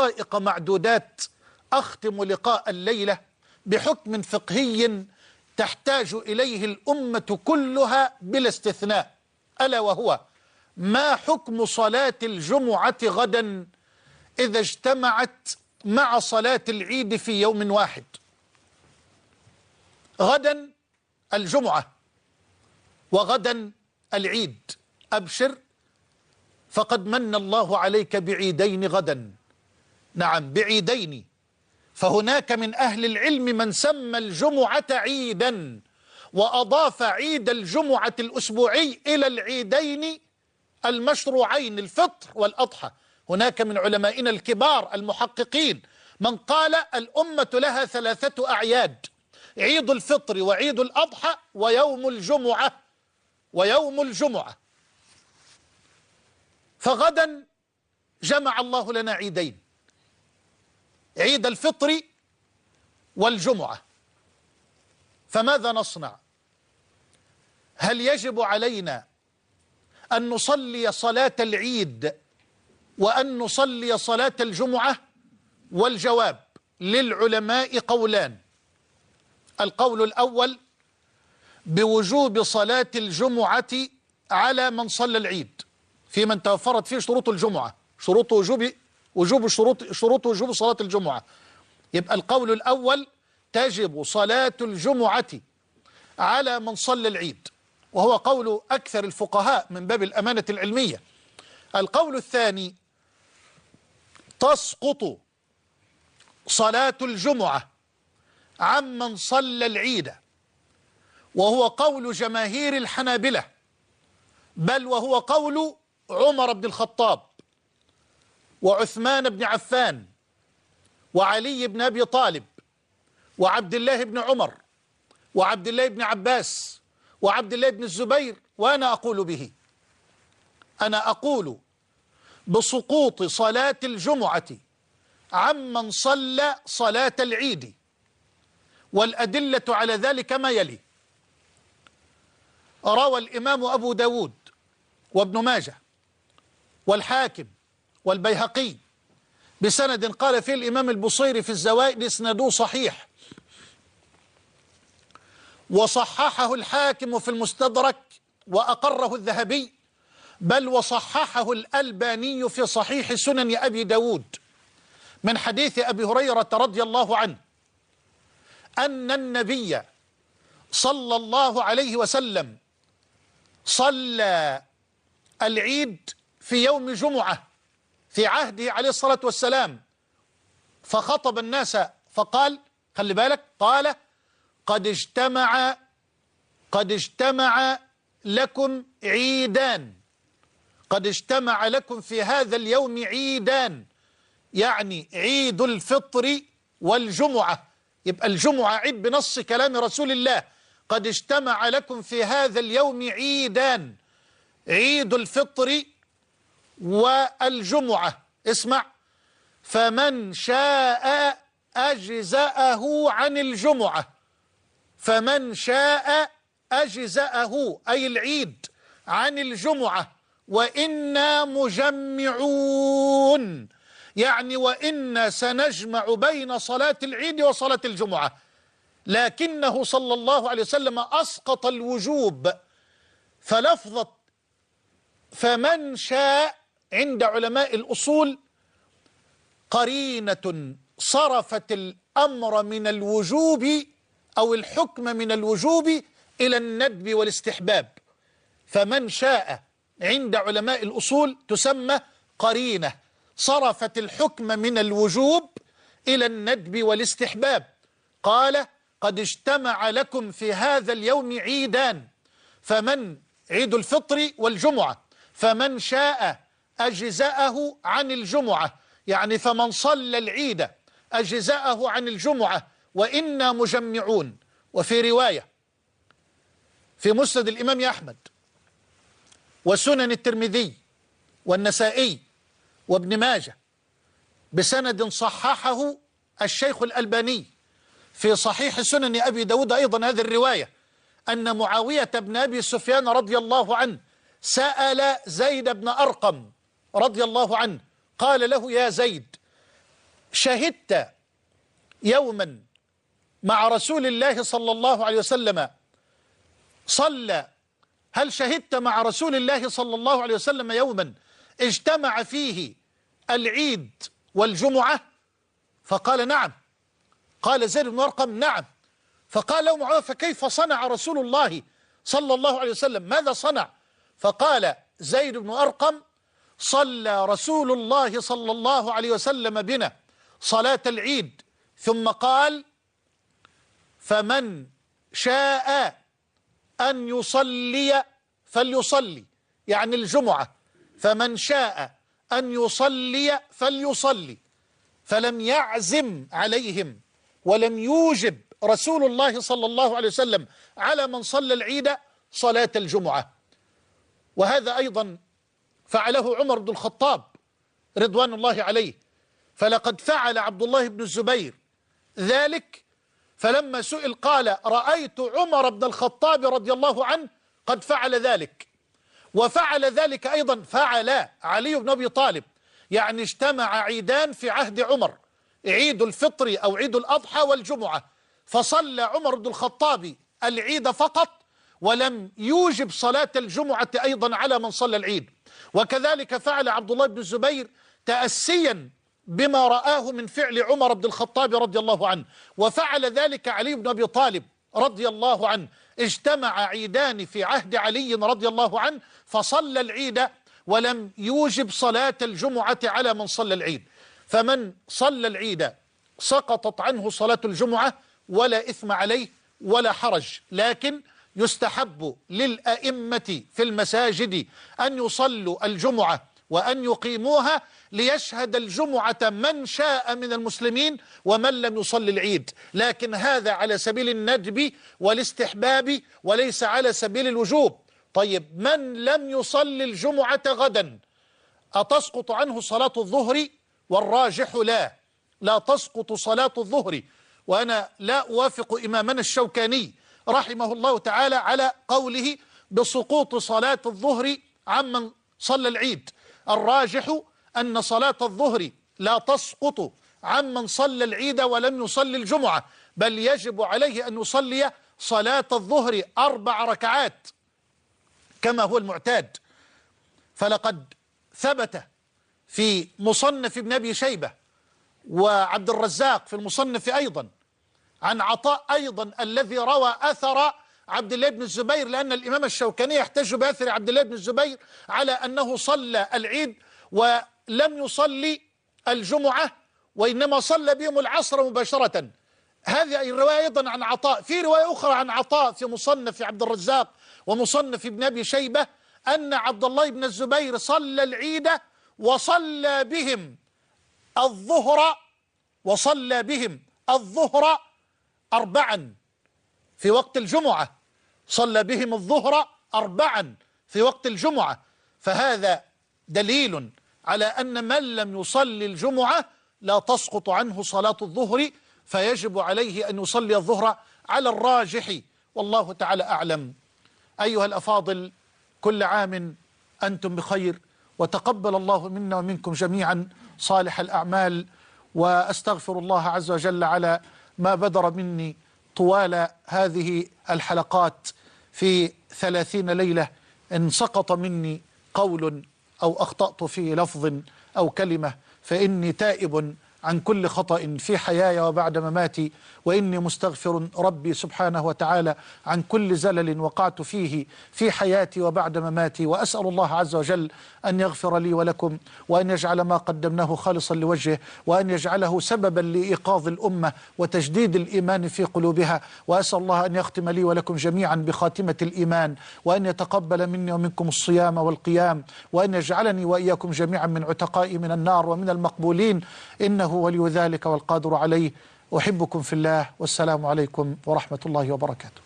دقائق معدودات أختم لقاء الليلة بحكم فقهي تحتاج إليه الأمة كلها بلا استثناء، ألا وهو: ما حكم صلاة الجمعة غدا إذا اجتمعت مع صلاة العيد في يوم واحد؟ غدا الجمعة وغدا العيد، أبشر، فقد من الله عليك بعيدين غدا. نعم، بعيدين. فهناك من أهل العلم من سمى الجمعة عيدا وأضاف عيد الجمعة الأسبوعي إلى العيدين المشروعين، الفطر والأضحى. هناك من علمائنا الكبار المحققين من قال الأمة لها 3 أعياد: عيد الفطر وعيد الأضحى ويوم الجمعة. ويوم الجمعة. فغدا جمع الله لنا عيدين: عيد الفطر والجمعة. فماذا نصنع؟ هل يجب علينا أن نصلي صلاة العيد وأن نصلي صلاة الجمعة؟ والجواب للعلماء قولان: القول الأول بوجوب صلاة الجمعة على من صلى العيد، في من توفرت فيه شروط الجمعة، شروط وجوب صلاة الجمعة. يبقى القول الأول: تجب صلاة الجمعة على من صلى العيد، وهو قول أكثر الفقهاء من باب الأمانة العلمية. القول الثاني: تسقط صلاة الجمعة عمن صلى العيد، وهو قول جماهير الحنابلة، بل وهو قول عمر بن الخطاب وعثمان بن عفان وعلي بن أبي طالب وعبد الله بن عمر وعبد الله بن عباس وعبد الله بن الزبير. وأنا أقول به، أنا أقول بسقوط صلاة الجمعة عمن صلى صلاة العيد، والأدلة على ذلك ما يلي: روى الإمام أبو داود وابن ماجه والحاكم والبيهقي بسند قال فيه الإمام البصيري في الزوائد إسناده صحيح، وصححه الحاكم في المستدرك وأقره الذهبي، بل وصححه الألباني في صحيح سنن أبي داود، من حديث أبي هريرة رضي الله عنه أن النبي صلى الله عليه وسلم صلى العيد في يوم جمعة في عهده عليه الصلاة والسلام، فخطب الناس فقال، خلي بالك، قال: قد اجتمع لكم عيدان، قد اجتمع لكم في هذا اليوم عيدان، يعني عيد الفطر والجمعة. يبقى الجمعة عيد بنص كلام رسول الله. قد اجتمع لكم في هذا اليوم عيدان: عيد الفطر والجمعة. اسمع: فمن شاء أجزأه عن الجمعة، فمن شاء أجزأه أي العيد عن الجمعة، وإنا مجمعون، يعني وإنا سنجمع بين صلاة العيد وصلاة الجمعة. لكنه صلى الله عليه وسلم أسقط الوجوب، فلفظة فمن شاء عند علماء الأصول قرينة صرفت الأمر من الوجوب أو الحكم من الوجوب إلى الندب والاستحباب. فمن شاء عند علماء الأصول تسمى قرينة صرفت الحكم من الوجوب إلى الندب والاستحباب. قال: قد اجتمع لكم في هذا اليوم عيدان، فمن عيد الفطر والجمعة، فمن شاء أجزأه عن الجمعة، يعني فمن صلى العيد أجزأه عن الجمعة، وإنا مجمعون. وفي رواية في مسند الإمام أحمد وسنن الترمذي والنسائي وابن ماجه بسند صححه الشيخ الألباني في صحيح سنن أبي داود أيضا هذه الرواية، أن معاوية بن أبي سفيان رضي الله عنه سأل زيد بن أرقم رضي الله عنه، قال له: يا زيد، شهدت يوما مع رسول الله صلى الله عليه وسلم صلى، هل شهدت مع رسول الله صلى الله عليه وسلم يوما اجتمع فيه العيد والجمعة؟ فقال نعم. قال زيد بن أرقم نعم. فقال له معاوية فكيف صنع رسول الله صلى الله عليه وسلم؟ ماذا صنع؟ فقال زيد بن أرقم صلى رسول الله صلى الله عليه وسلم بنا صلاة العيد ثم قال فمن شاء أن يصلي فليصلي، يعني الجمعة، فمن شاء أن يصلي فليصلي، فلم يعزم عليهم ولم يوجب رسول الله صلى الله عليه وسلم على من صلى العيد صلاة الجمعة. وهذا أيضا فعله عمر بن الخطاب رضوان الله عليه، فلقد فعل عبد الله بن الزبير ذلك، فلما سئل قال رأيت عمر بن الخطاب رضي الله عنه قد فعل ذلك. وفعل ذلك أيضا فعل علي بن أبي طالب، يعني اجتمع عيدان في عهد عمر، عيد الفطر أو عيد الأضحى والجمعة، فصلى عمر بن الخطاب العيد فقط ولم يوجب صلاة الجمعة أيضا على من صلى العيد. وكذلك فعل عبد الله بن الزبير تأسيا بما رآه من فعل عمر بن الخطاب رضي الله عنه. وفعل ذلك علي بن أبي طالب رضي الله عنه، اجتمع عيدان في عهد علي رضي الله عنه فصلى العيد ولم يوجب صلاة الجمعة على من صلى العيد. فمن صلى العيد سقطت عنه صلاة الجمعة ولا إثم عليه ولا حرج، لكن يستحب للأئمة في المساجد أن يصلوا الجمعة وأن يقيموها ليشهد الجمعة من شاء من المسلمين ومن لم يصلي العيد، لكن هذا على سبيل الندب والاستحباب وليس على سبيل الوجوب. طيب من لم يصلي الجمعة غدا أتسقط عنه صلاة الظهر؟ والراجح لا تسقط صلاة الظهر. وأنا لا أوافق إمامنا الشوكاني رحمه الله تعالى على قوله بسقوط صلاة الظهر عمن صلى العيد. الراجح أن صلاة الظهر لا تسقط عمن صلى العيد ولم يصلي الجمعة، بل يجب عليه أن يصلي صلاة الظهر 4 ركعات كما هو المعتاد. فلقد ثبت في مصنف ابن أبي شيبة وعبد الرزاق في المصنف أيضا عن عطاء أيضا الذي روى أثر عبد الله بن الزبير، لأن الإمام الشوكاني يحتج بأثر عبد الله بن الزبير على أنه صلى العيد ولم يصلي الجمعة وإنما صلى بهم العصر مباشرة. هذه الرواية أيضا عن عطاء. في رواية أخرى عن عطاء في مصنف عبد الرزاق ومصنف ابن أبي شيبة أن عبد الله بن الزبير صلى العيد وصلى بهم الظهر 4 في وقت الجمعة، صلى بهم الظهر 4 في وقت الجمعة. فهذا دليل على أن من لم يصلي الجمعة لا تسقط عنه صلاة الظهر، فيجب عليه أن يصلي الظهر على الراجح، والله تعالى أعلم. أيها الأفاضل، كل عام أنتم بخير، وتقبل الله منا ومنكم جميعا صالح الأعمال. وأستغفر الله عز وجل على ما بدر مني طوال هذه الحلقات في 30 ليلة، إن سقط مني قول أو أخطأت في لفظ أو كلمة فإني تائب عن كل خطأ في حياي وبعد مماتي، وإني مستغفر ربي سبحانه وتعالى عن كل زلل وقعت فيه في حياتي وبعد مماتي. وأسأل الله عز وجل أن يغفر لي ولكم، وأن يجعل ما قدمناه خالصا لوجهه، وأن يجعله سببا لإيقاظ الأمة وتجديد الإيمان في قلوبها. وأسأل الله أن يختم لي ولكم جميعا بخاتمة الإيمان، وأن يتقبل مني ومنكم الصيام والقيام، وأن يجعلني وإياكم جميعا من عتقاء من النار ومن المقبولين، إنه ولي ذلك والقادر عليه. أحبكم في الله، والسلام عليكم ورحمة الله وبركاته.